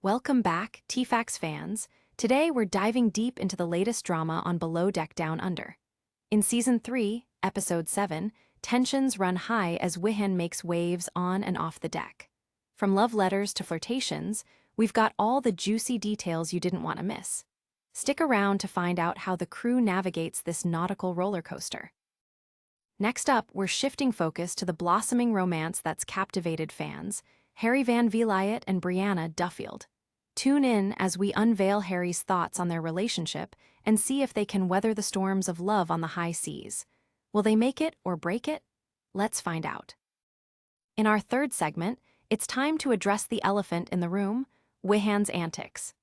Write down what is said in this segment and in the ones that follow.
Welcome back, TFAX fans. Today we're diving deep into the latest drama on Below Deck Down Under. In Season 3, Episode 7, tensions run high as Wihan makes waves on and off the deck. From love letters to flirtations, we've got all the juicy details you didn't want to miss. Stick around to find out how the crew navigates this nautical roller coaster. Next up, we're shifting focus to the blossoming romance that's captivated fans, Harry Van Vliet and Brianna Duffield. Tune in as we unveil Harry's thoughts on their relationship and see if they can weather the storms of love on the high seas. Will they make it or break it? Let's find out. In our third segment, it's time to address the elephant in the room, Wihan's antics.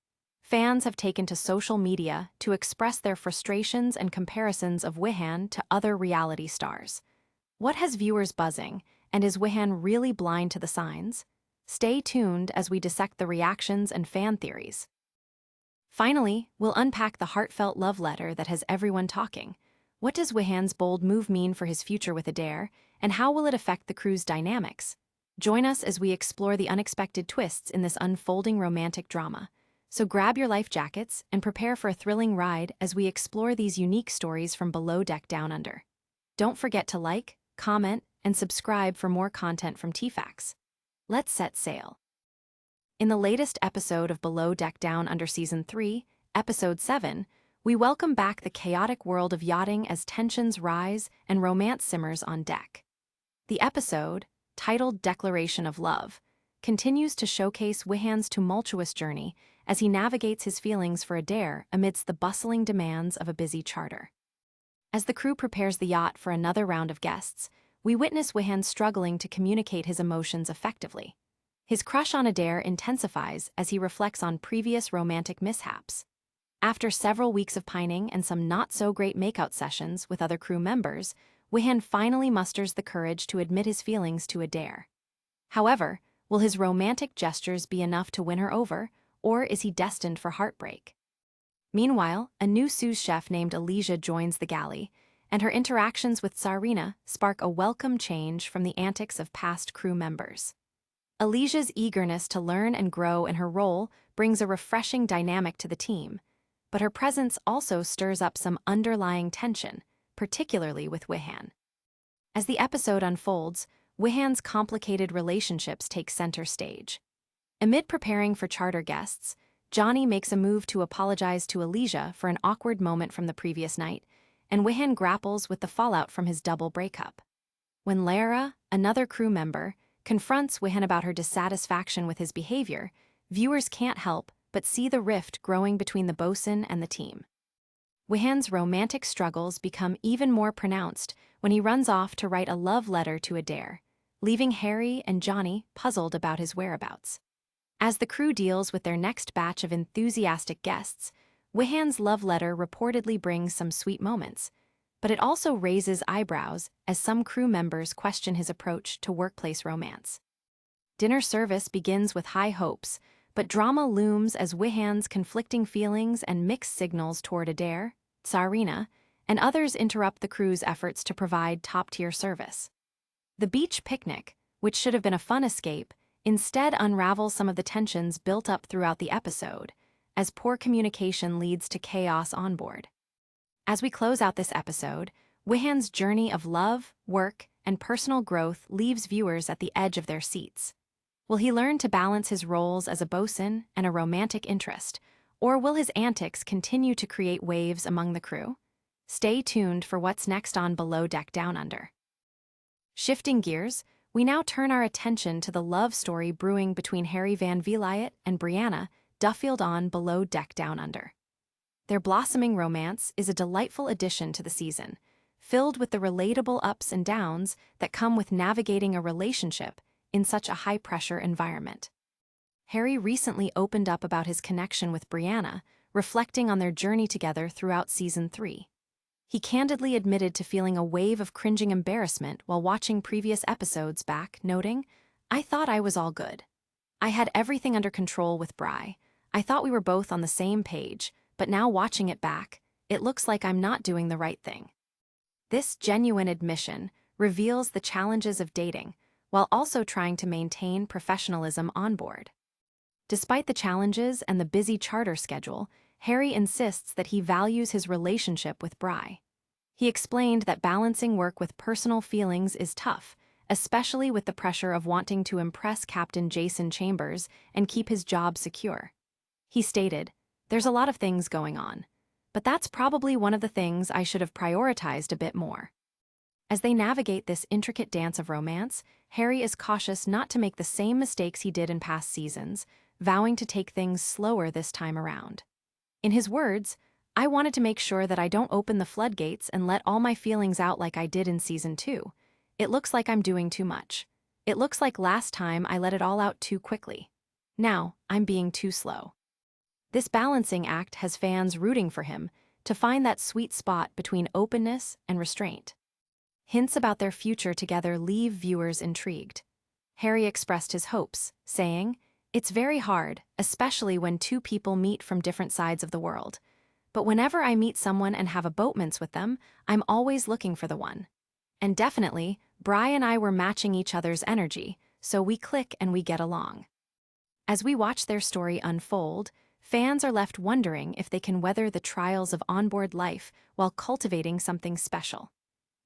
Fans have taken to social media to express their frustrations and comparisons of Wihan to other reality stars. What has viewers buzzing, and is Wihan really blind to the signs? Stay tuned as we dissect the reactions and fan theories. Finally, we'll unpack the heartfelt love letter that has everyone talking. What does Wihan's bold move mean for his future with Adair, and how will it affect the crew's dynamics? Join us as we explore the unexpected twists in this unfolding romantic drama. So grab your life jackets and prepare for a thrilling ride as we explore these unique stories from Below Deck Down Under. Don't forget to like, comment, and subscribe for more content from TFAX. Let's set sail. In the latest episode of Below Deck Down Under Season 3, Episode 7, we welcome back the chaotic world of yachting as tensions rise and romance simmers on deck. The episode, titled Declaration of Love, continues to showcase Wihan's tumultuous journey as he navigates his feelings for Adair amidst the bustling demands of a busy charter. As the crew prepares the yacht for another round of guests, we witness Wihan struggling to communicate his emotions effectively. His crush on Adair intensifies as he reflects on previous romantic mishaps. After several weeks of pining and some not-so-great makeout sessions with other crew members, Wihan finally musters the courage to admit his feelings to Adair. However, will his romantic gestures be enough to win her over, or is he destined for heartbreak? Meanwhile, a new sous chef named Elijah joins the galley, and her interactions with Tsarina spark a welcome change from the antics of past crew members. Elijah's eagerness to learn and grow in her role brings a refreshing dynamic to the team, but her presence also stirs up some underlying tension, particularly with Wihan. As the episode unfolds, Wihan's complicated relationships take center stage. Amid preparing for charter guests, Johnny makes a move to apologize to Elijah for an awkward moment from the previous night, and Wihan grapples with the fallout from his double breakup. When Lara, another crew member, confronts Wihan about her dissatisfaction with his behavior, viewers can't help but see the rift growing between the bosun and the team. Wihan's romantic struggles become even more pronounced when he runs off to write a love letter to Adair, leaving Harry and Johnny puzzled about his whereabouts. As the crew deals with their next batch of enthusiastic guests, Wihan's love letter reportedly brings some sweet moments, but it also raises eyebrows as some crew members question his approach to workplace romance. Dinner service begins with high hopes, but drama looms as Wihan's conflicting feelings and mixed signals toward Adair, Tsarina, and others interrupt the crew's efforts to provide top-tier service. The beach picnic, which should have been a fun escape, instead unravels some of the tensions built up throughout the episode, as poor communication leads to chaos on board. As we close out this episode, Wihan's journey of love, work, and personal growth leaves viewers at the edge of their seats. Will he learn to balance his roles as a bosun and a romantic interest, or will his antics continue to create waves among the crew? Stay tuned for what's next on Below Deck Down Under. Shifting gears, we now turn our attention to the love story brewing between Harry Van Vliet and Brianna Duffield on Below Deck Down Under. Their blossoming romance is a delightful addition to the season, filled with the relatable ups and downs that come with navigating a relationship in such a high-pressure environment. Harry recently opened up about his connection with Brianna, reflecting on their journey together throughout Season 3. He candidly admitted to feeling a wave of cringing embarrassment while watching previous episodes back, noting, "I thought I was all good. I had everything under control with Bri. I thought we were both on the same page, but now watching it back, it looks like I'm not doing the right thing." This genuine admission reveals the challenges of dating, while also trying to maintain professionalism on board. Despite the challenges and the busy charter schedule, Harry insists that he values his relationship with Bri. He explained that balancing work with personal feelings is tough, especially with the pressure of wanting to impress Captain Jason Chambers and keep his job secure. He stated, "There's a lot of things going on, but that's probably one of the things I should have prioritized a bit more." As they navigate this intricate dance of romance, Harry is cautious not to make the same mistakes he did in past seasons, vowing to take things slower this time around. In his words, "I wanted to make sure that I don't open the floodgates and let all my feelings out like I did in season 2. It looks like I'm doing too much. It looks like last time I let it all out too quickly. Now, I'm being too slow." This balancing act has fans rooting for him to find that sweet spot between openness and restraint. Hints about their future together leave viewers intrigued. Harry expressed his hopes, saying, "It's very hard, especially when two people meet from different sides of the world. But whenever I meet someone and have a boatmance with them, I'm always looking for the one. And definitely, Bri and I were matching each other's energy, so we click and we get along." As we watch their story unfold, fans are left wondering if they can weather the trials of onboard life while cultivating something special.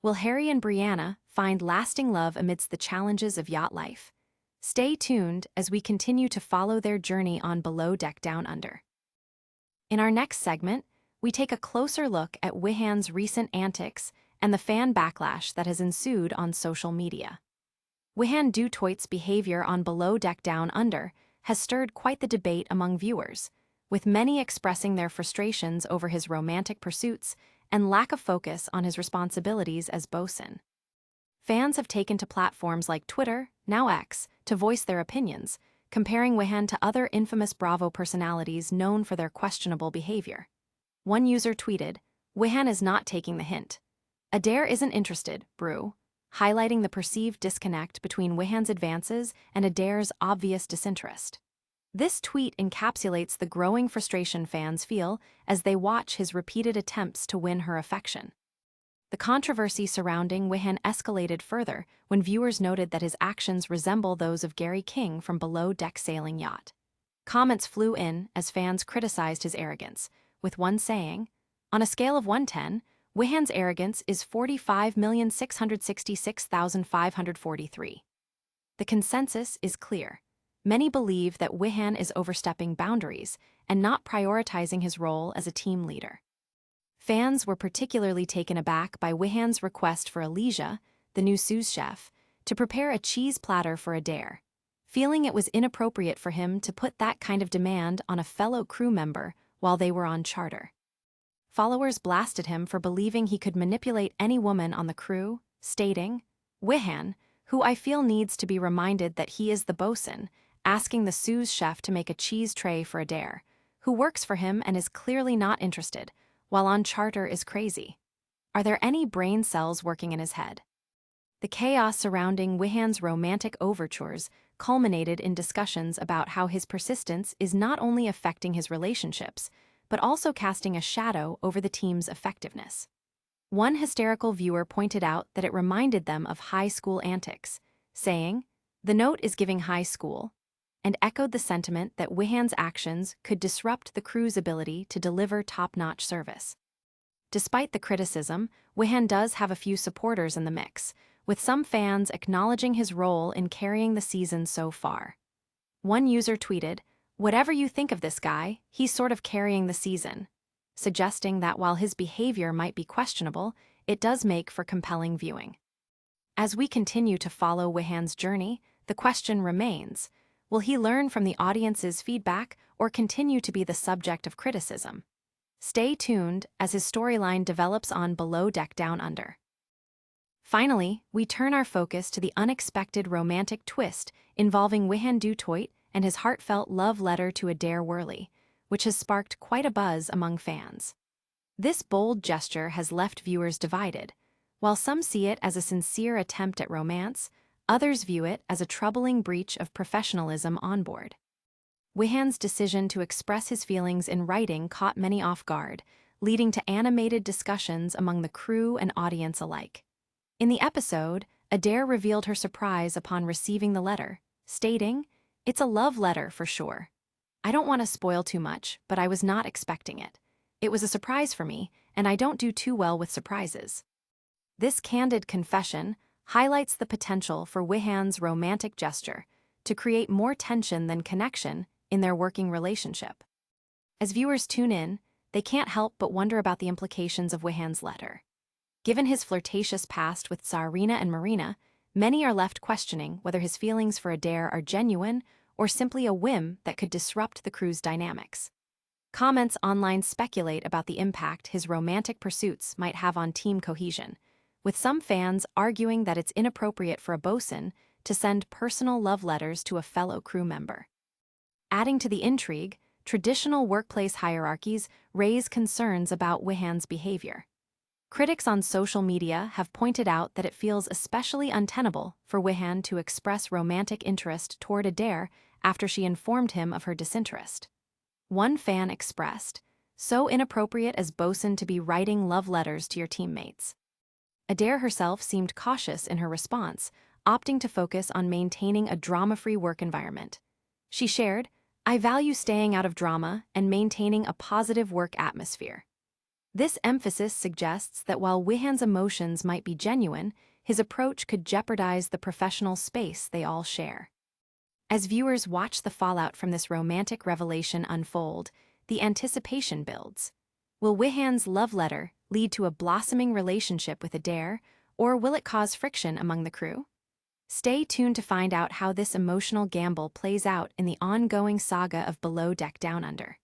Will Harry and Brianna find lasting love amidst the challenges of yacht life? Stay tuned as we continue to follow their journey on Below Deck Down Under. In our next segment, we take a closer look at Wihan's recent antics and the fan backlash that has ensued on social media. Wihan Du Toit's behavior on Below Deck Down Under has stirred quite the debate among viewers, with many expressing their frustrations over his romantic pursuits and lack of focus on his responsibilities as bosun. Fans have taken to platforms like Twitter, now X, to voice their opinions, comparing Wihan to other infamous Bravo personalities known for their questionable behavior. One user tweeted, "Wihan is not taking the hint. Adair isn't interested, brew," highlighting the perceived disconnect between Wihan's advances and Adair's obvious disinterest. This tweet encapsulates the growing frustration fans feel as they watch his repeated attempts to win her affection. The controversy surrounding Wihan escalated further when viewers noted that his actions resemble those of Gary King from Below Deck Sailing Yacht. Comments flew in as fans criticized his arrogance, with one saying, "On a scale of 1-10, Wihan's arrogance is 45,666,543. The consensus is clear. Many believe that Wihan is overstepping boundaries and not prioritizing his role as a team leader. Fans were particularly taken aback by Wihan's request for Alicia, the new sous chef, to prepare a cheese platter for Adair, feeling it was inappropriate for him to put that kind of demand on a fellow crew member while they were on charter. Followers blasted him for believing he could manipulate any woman on the crew, stating, "Wihan, who I feel needs to be reminded that he is the bosun, asking the sous chef to make a cheese tray for Adair, who works for him and is clearly not interested, while on charter is crazy. Are there any brain cells working in his head?" The chaos surrounding Wihan's romantic overtures culminated in discussions about how his persistence is not only affecting his relationships, but also casting a shadow over the team's effectiveness. One hysterical viewer pointed out that it reminded them of high school antics, saying, "The note is giving high school," and echoed the sentiment that Wihan's actions could disrupt the crew's ability to deliver top-notch service. Despite the criticism, Wihan does have a few supporters in the mix, with some fans acknowledging his role in carrying the season so far. One user tweeted, "Whatever you think of this guy, he's sort of carrying the season," suggesting that while his behavior might be questionable, it does make for compelling viewing. As we continue to follow Wihan's journey, the question remains, will he learn from the audience's feedback or continue to be the subject of criticism? Stay tuned as his storyline develops on Below Deck Down Under. Finally, we turn our focus to the unexpected romantic twist involving Wihan Du Toit and his heartfelt love letter to Adair Werley, which has sparked quite a buzz among fans. This bold gesture has left viewers divided. While some see it as a sincere attempt at romance, others view it as a troubling breach of professionalism on board. Wihan's decision to express his feelings in writing caught many off guard, leading to animated discussions among the crew and audience alike. In the episode, Adair revealed her surprise upon receiving the letter, stating, "It's a love letter for sure. I don't want to spoil too much, but I was not expecting it. It was a surprise for me, and I don't do too well with surprises. This candid confession highlights the potential for Wihan's romantic gesture to create more tension than connection in their working relationship. As viewers tune in, they can't help but wonder about the implications of Wihan's letter. Given his flirtatious past with Tsarina and Marina, many are left questioning whether his feelings for Adair are genuine or simply a whim that could disrupt the crew's dynamics. Comments online speculate about the impact his romantic pursuits might have on team cohesion, with some fans arguing that it's inappropriate for a bosun to send personal love letters to a fellow crew member. Adding to the intrigue, traditional workplace hierarchies raise concerns about Wihan's behavior. Critics on social media have pointed out that it feels especially untenable for Wihan to express romantic interest toward Adair after she informed him of her disinterest. One fan expressed, "So inappropriate as bosun to be writing love letters to your teammates." Adair herself seemed cautious in her response, opting to focus on maintaining a drama-free work environment. She shared, "I value staying out of drama and maintaining a positive work atmosphere." This emphasis suggests that while Wihan's emotions might be genuine, his approach could jeopardize the professional space they all share. As viewers watch the fallout from this romantic revelation unfold, the anticipation builds. Will Wihan's love letter lead to a blossoming relationship with Adair, or will it cause friction among the crew? Stay tuned to find out how this emotional gamble plays out in the ongoing saga of Below Deck Down Under.